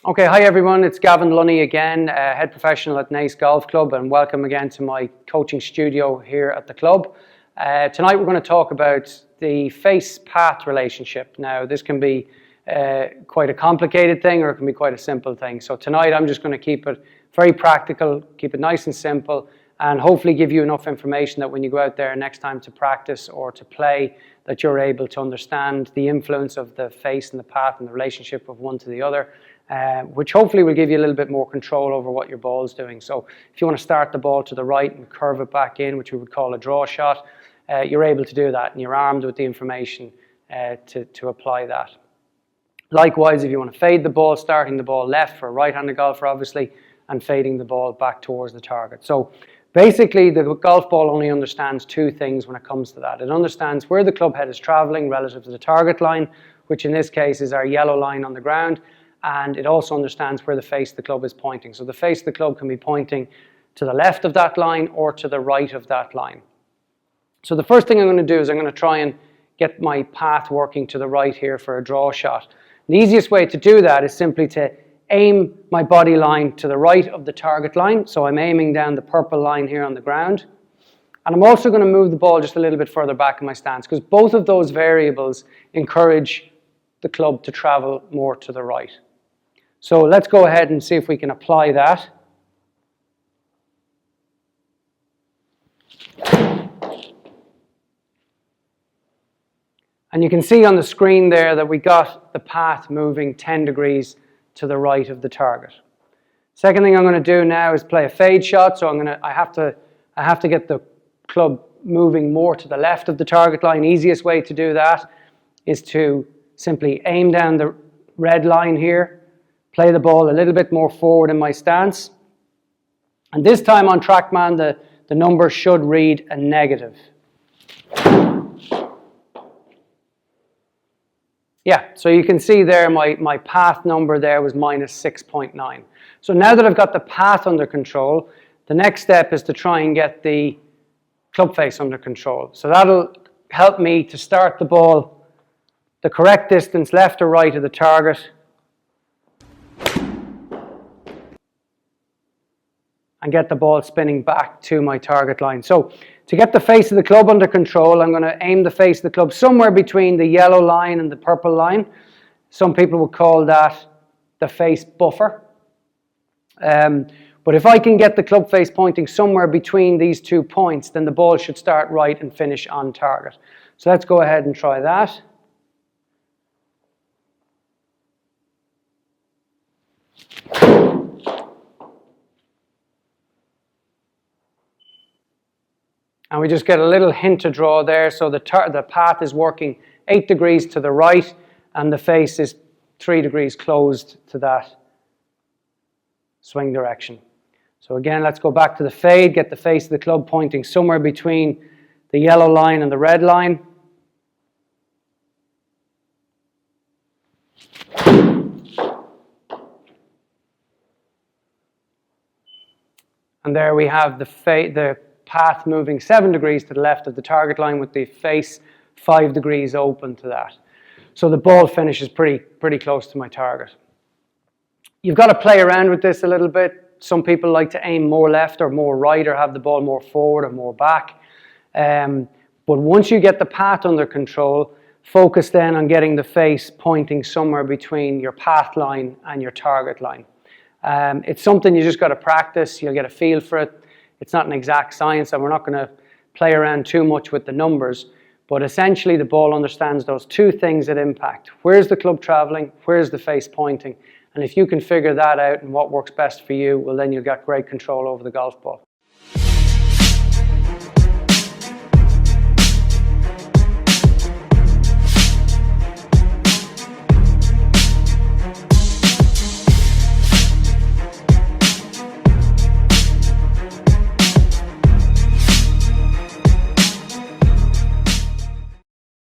Okay, hi everyone, it's Gavin Lunny again, head professional at Nace Golf Club, and welcome again to my coaching studio here at the club. Tonight we're going to talk about the face-path relationship. Now this can be quite a complicated thing or it can be quite a simple thing. So tonight I'm just going to keep it very practical, keep it nice and simple, and hopefully give you enough information that when you go out there next time to practice or to play, that you're able to understand the influence of the face and the path and the relationship of one to the other. Which hopefully will give you a little bit more control over what your ball is doing. So if you want to start the ball to the right and curve it back in, which we would call a draw shot, you're able to do that and you're armed with the information to apply that. Likewise, if you want to fade the ball, starting the ball left for a right-handed golfer obviously, and fading the ball back towards the target. So basically the golf ball only understands two things when it comes to that. It understands where the club head is traveling relative to the target line, which in this case is our yellow line on the ground. And it also understands where the face of the club is pointing. So the face of the club can be pointing to the left of that line or to the right of that line. So the first thing I'm going to do is I'm going to try and get my path working to the right here for a draw shot. The easiest way to do that is simply to aim my body line to the right of the target line. So I'm aiming down the purple line here on the ground. And I'm also going to move the ball just a little bit further back in my stance because both of those variables encourage the club to travel more to the right. So let's go ahead and see if we can apply that. And you can see on the screen there that we got the path moving 10 degrees to the right of the target. Second thing I'm going to do now is play a fade shot. So I have to get the club moving more to the left of the target line. Easiest way to do that is to simply aim down the red line here. Play the ball a little bit more forward in my stance. And this time on TrackMan, the number should read a negative. Yeah, so you can see there my path number there was minus 6.9. So now that I've got the path under control, the next step is to try and get the club face under control. So that'll help me to start the ball the correct distance left or right of the target, and get the ball spinning back to my target line. So to get the face of the club under control, I'm going to aim the face of the club somewhere between the yellow line and the purple line. Some people would call that the face buffer. But if I can get the club face pointing somewhere between these 2 points, then the ball should start right and finish on target. So let's go ahead and try that. And we just get a little hint to draw there. So the path is working 8 degrees to the right and the face is 3 degrees closed to that swing direction. So again, let's go back to the fade, get the face of the club pointing somewhere between the yellow line and the red line. And there we have the path moving 7 degrees to the left of the target line with the face 5 degrees open to that. So the ball finishes pretty close to my target. You've got to play around with this a little bit. Some people like to aim more left or more right or have the ball more forward or more back. But once you get the path under control, focus then on getting the face pointing somewhere between your path line and your target line. It's something you just got to practice. You'll get a feel for it. It's not an exact science, and we're not going to play around too much with the numbers. But essentially, the ball understands those two things that impact. Where's the club traveling? Where's the face pointing? And if you can figure that out and what works best for you, well, then you'll get great control over the golf ball.